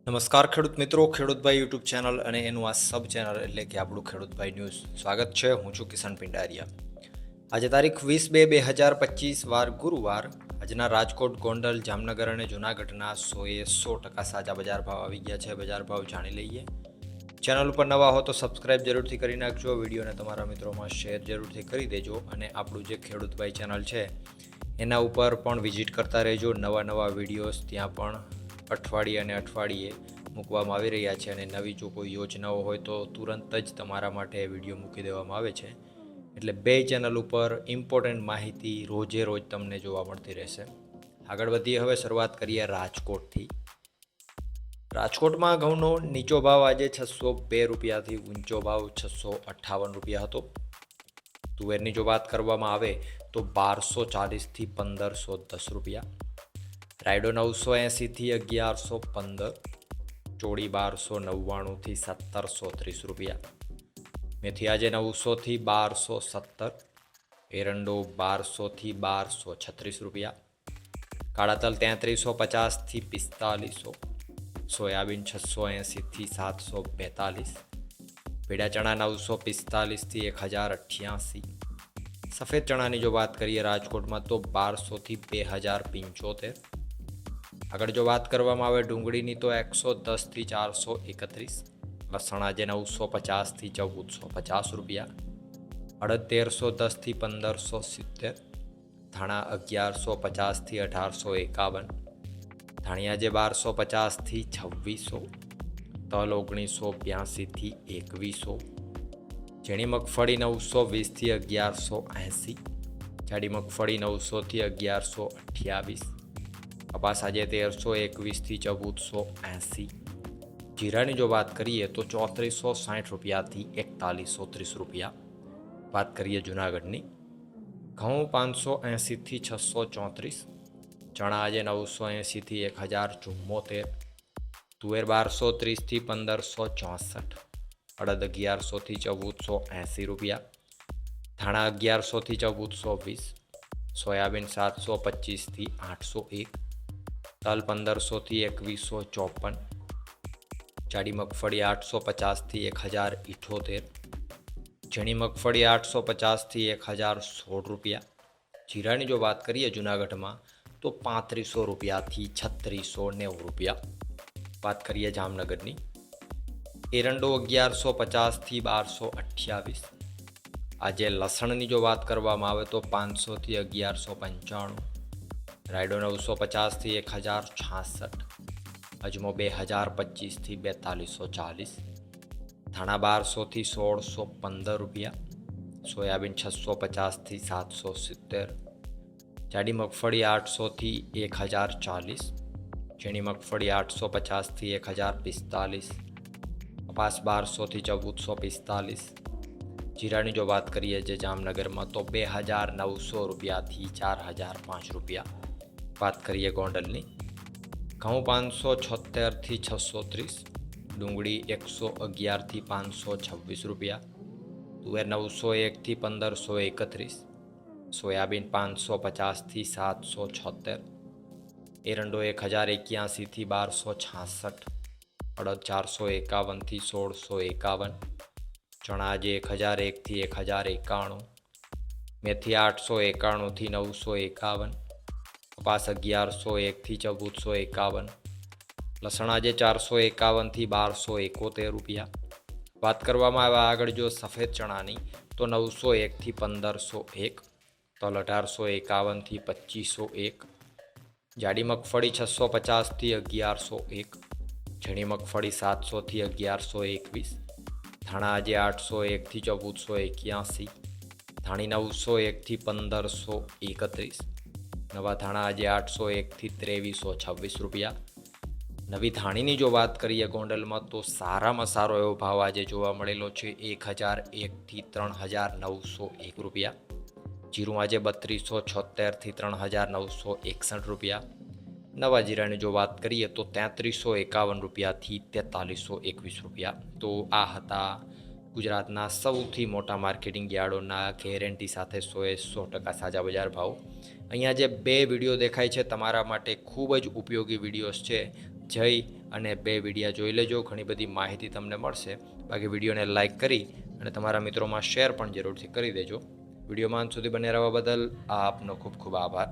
નમસ્કાર ખેડૂત મિત્રો, ખેડૂતભાઈ યુટ્યુબ ચેનલ અને એનું આ સબ ચેનલ એટલે કે આપણું ખેડૂતભાઈ ન્યૂઝ. સ્વાગત છે. હું છું કિશન પિંડારિયા. આજે તારીખ 20/2/2025 વાર ગુરુવાર. આજના રાજકોટ, ગોંડલ, જામનગર અને જૂનાગઢના 100% સાચા બજાર ભાવ આવી ગયા છે. બજાર ભાવ જાણી લઈએ. ચેનલ ઉપર નવા હો તો સબસ્ક્રાઇબ જરૂરથી કરી નાખજો. વિડીયોને તમારા મિત્રોમાં શેર જરૂરથી કરી દેજો. અને આપણું જે ખેડૂતભાઈ ચેનલ છે એના ઉપર પણ વિઝિટ કરતા રહેજો. નવા વિડીયોઝ ત્યાં પણ અઠવાડિયે અને અઠવાડિયે મૂકવામાં આવી રહ્યા છે. અને નવી જો કોઈ યોજનાઓ હોય તો તુરંત જ તમારા માટે વિડીયો મૂકી દેવામાં આવે છે. એટલે બે ચેનલ ઉપર ઇમ્પોર્ટન્ટ માહિતી રોજે રોજ તમને જોવા મળતી રહેશે. આગળ વધીએ. હવે શરૂઆત કરીએ રાજકોટથી. રાજકોટમાં ઘઉંનો નીચો ભાવ આજે 602 રૂપિયાથી ઊંચો ભાવ 658 રૂપિયા હતો. તુવેરની જો વાત કરવામાં આવે તો 1240થી 1510 રૂપિયા. રાયડો 980થી 1115, ચોળી 1299થી 1730 રૂપિયા. મેથી આજે 900થી 1217, એરંડો 1200થી 1236 રૂપિયા. કાળા તલ 3350થી 4500, સોયાબીન 680થી 742, પીળા ચણા 945થી 1088. સફેદ ચણાની જો વાત કરીએ રાજકોટમાં તો 1200થી 2075. આગળ જો વાત કરવામાં આવે ડુંગળીની તો 110થી 431, લસણ આજે 950થી 1450 રૂપિયા. અડદ 1310થી 1570, ધાણા 1150થી 1851, ધાણિયા આજે 1250થી 2600, તલ 1982થી 2100, ઝીણી મગફળી 920થી 1180, જાડી મગફળી 900થી 1128, કપાસ આજે 1321થી 1480. જીરાની જો વાત કરીએ તો 3460 રૂપિયાથી 4130 રૂપિયા. વાત કરીએ જૂનાગઢની. ઘઉં 580થી 634, ચણા આજે 980થી 1074, તુવેર 1230થી 1564, અડદ 1100થી 1480 રૂપિયા, ધાણા 1100થી 1420, સોયાબીન 725થી 801, તલ 1500થી 2154, જાડી મગફળી 850થી 1078, ઝીણી મગફળી 850થી 1016 રૂપિયા. જીરાની જો વાત કરીએ જૂનાગઢમાં તો 3500 રૂપિયાથી 3690 રૂપિયા. વાત કરીએ જામનગરની. એરંડો 1150થી 1228. આજે લસણની જો વાત કરવામાં આવે તો 500થી 1195, રાયડો 950થી 1066, અજમો 2025થી 4240, ધાણા 1200થી 1615 રૂપિયા, સોયાબીન 650થી 770, જાડી મગફળી 800થી 1040, ઝીણી મગફળી 850થી 1045, કપાસ 1200થી 1445. જીરાની જો વાત કરીએ જે જામનગરમાં તો 2900 રૂપિયાથી 4005 રૂપિયા. વાત કરીએ ગોંડલની. ઘઉં 576થી 630, ડુંગળી 111થી 526 રૂપિયા, તુવેર 901થી 1531, સોયાબીન 550થી 776, એરંડો 1081થી 1266, અડદ 451થી 1651, ચણા આજે 1001થી 1091, મેથી 891થી 951, કપાસ 1101થી 1451, લસણ આજે 451થી 1271 રૂપિયા. વાત કરવામાં આવે આગળ જો સફેદ ચણાની તો 901થી 1501, તલ 1851થી 2501, જાડી મગફળી 650થી 1101, ઝીણી મગફળી 700થી 1121, ધાણા આજે 801થી 1481, ધાણી 901થી 1531, નવા ધાણા આજે 801થી 2326 રૂપિયા. નવી ધાણીની જો વાત કરીએ ગોંડલમાં તો સારામાં સારો એવો ભાવ આજે જોવા મળેલો છે 1001થી 3901 રૂપિયા. જીરું આજે 3276થી 3961 રૂપિયા. નવા જીરાની જો વાત કરીએ તો 3351 રૂપિયાથી 4321 રૂપિયા. તો આ હતા ગુજરાતના સૌથી મોટા માર્કેટિંગ યાર્ડોના ગેરંટી સાથે 100% સાચા બજાર ભાવ. અહીંયા જે બે વિડીયો દેખાય છે તમારા માટે ખૂબ જ ઉપયોગી વિડીયોઝ છે. જઈ અને બે વિડીયા જોઈ લેજો, ઘણી બધી માહિતી તમને મળશે. બાકી વિડીયોને લાઇક કરી અને તમારા મિત્રોમાં શેર પણ જરૂરથી કરી દેજો. વિડીયોમાં અંત સુધી બને રહેવા બદલ આપનો ખૂબ ખૂબ આભાર.